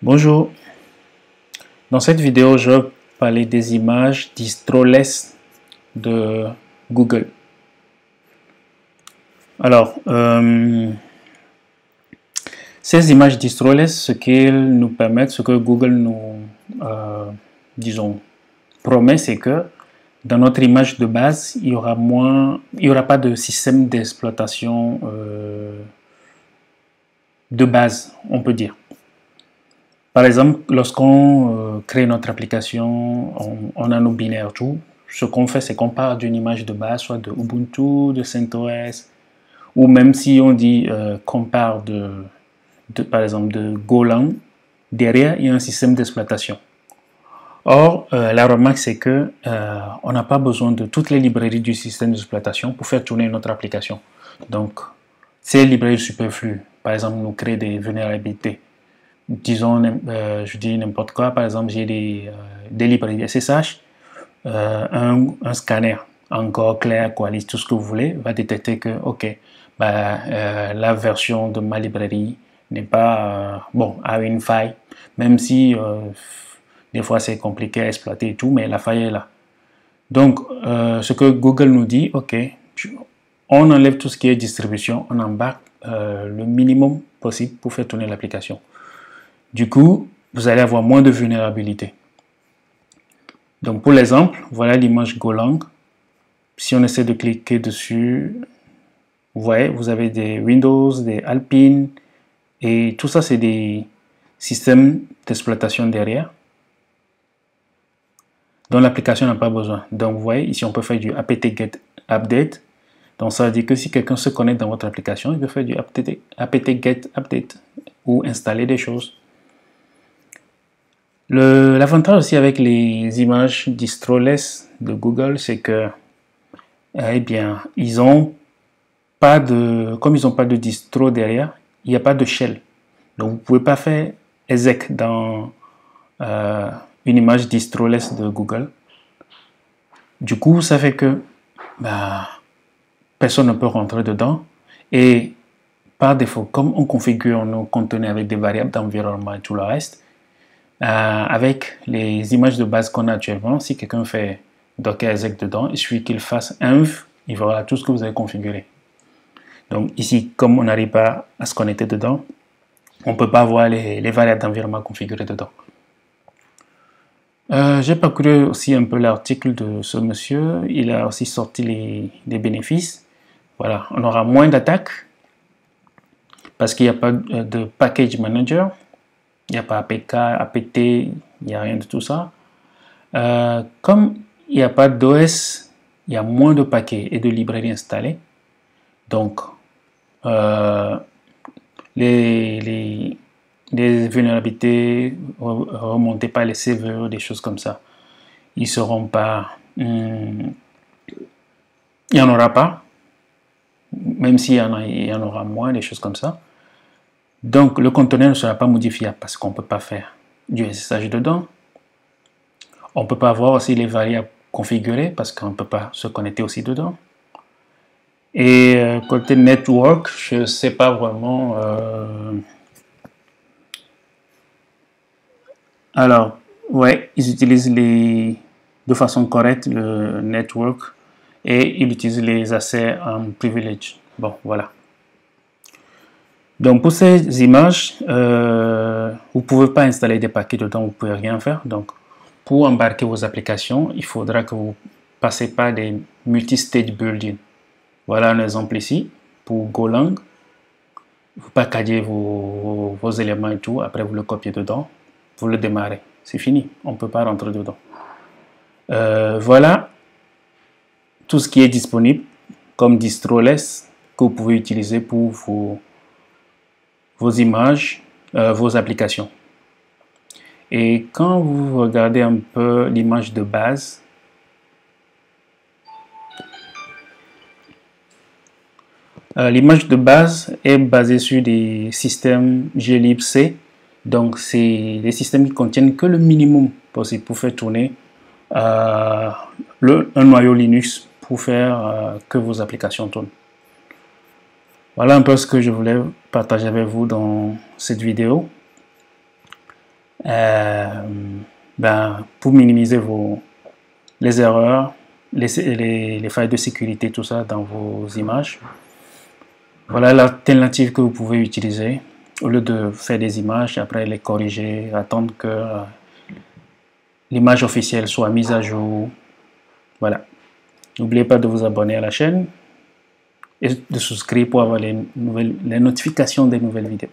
Bonjour, dans cette vidéo je vais parler des images distroless de Google. Alors, ces images distroless, ce qu'elles nous permettent, ce que Google nous, disons, promet, c'est que dans notre image de base, il y aura pas de système d'exploitation de base, on peut dire. Par exemple, lorsqu'on crée notre application, on a nos binaires tout. Ce qu'on fait, c'est qu'on part d'une image de base, soit de Ubuntu, de CentOS, ou même si on dit qu'on part par exemple de Golang, derrière, il y a un système d'exploitation. Or, la remarque, c'est que on n'a pas besoin de toutes les librairies du système d'exploitation pour faire tourner notre application. Donc, ces librairies superflues, par exemple, nous créent des vulnérabilités. Disons, je dis n'importe quoi, par exemple, j'ai des librairies SSH, un scanner, encore clair, Qualys, tout ce que vous voulez, va détecter que, ok, la version de ma librairie n'est pas, bon, a une faille, même si des fois c'est compliqué à exploiter et tout, mais la faille est là. Donc, ce que Google nous dit, ok, on enlève tout ce qui est distribution, on embarque le minimum possible pour faire tourner l'application. Du coup, vous allez avoir moins de vulnérabilité. Donc, pour l'exemple, voilà l'image Golang. Si on essaie de cliquer dessus, vous voyez, vous avez des Windows, des Alpine, et tout ça, c'est des systèmes d'exploitation derrière, dont l'application n'a pas besoin. Donc, vous voyez, ici, on peut faire du apt-get update. Donc, ça veut dire que si quelqu'un se connecte dans votre application, il peut faire du apt-get update ou installer des choses. L'avantage aussi avec les images distroless de Google, c'est que, eh bien, ils ont pas de, comme ils n'ont pas de distro derrière, il n'y a pas de shell. Donc, vous ne pouvez pas faire exec dans une image distroless de Google. Du coup, ça fait que personne ne peut rentrer dedans. Et par défaut, comme on configure nos conteneurs avec des variables d'environnement et tout le reste, avec les images de base qu'on a actuellement, si quelqu'un fait docker exec dedans, il suffit qu'il fasse env, il verra tout ce que vous avez configuré. Donc ici, comme on n'arrive pas à se connecter dedans, on ne peut pas voir les variables d'environnement configurées dedans. J'ai parcouru aussi un peu l'article de ce monsieur, il a aussi sorti les bénéfices. Voilà, on aura moins d'attaques parce qu'il n'y a pas de package manager. Il n'y a pas APK, APT, il n'y a rien de tout ça. Comme il n'y a pas d'OS, il y a moins de paquets et de librairies installées. Donc, les vulnérabilités remontées par les serveurs, des choses comme ça, ils seront pas... il n'y en aura pas. Même s'il y en aura moins, des choses comme ça. Donc, le conteneur ne sera pas modifiable parce qu'on ne peut pas faire du SSH dedans. On ne peut pas avoir aussi les variables configurées parce qu'on ne peut pas se connecter aussi dedans. Et côté network, je ne sais pas vraiment. Alors, ouais, ils utilisent de façon correcte le network et ils utilisent les accès en privilege. Bon, voilà. Donc pour ces images, vous ne pouvez pas installer des paquets dedans, vous ne pouvez rien faire. Donc pour embarquer vos applications, il faudra que vous passez par des multi-stage building. Voilà un exemple ici pour Golang. Vous packagez vos éléments et tout, après vous le copiez dedans, vous le démarrez. C'est fini, on ne peut pas rentrer dedans. Voilà tout ce qui est disponible comme distroless que vous pouvez utiliser pour vos images, vos applications. Et quand vous regardez un peu l'image de base, l'image de base est basée sur des systèmes glibc. Donc, c'est des systèmes qui contiennent que le minimum possible pour faire tourner un noyau Linux pour faire que vos applications tournent. Voilà un peu ce que je voulais partager avec vous dans cette vidéo. Euh, pour minimiser les erreurs, les failles de sécurité, tout ça dans vos images. Voilà l'alternative que vous pouvez utiliser. Au lieu de faire des images, après les corriger, attendre que l'image officielle soit mise à jour. Voilà. N'oubliez pas de vous abonner à la chaîne et de souscrire pour avoir les notifications des nouvelles vidéos.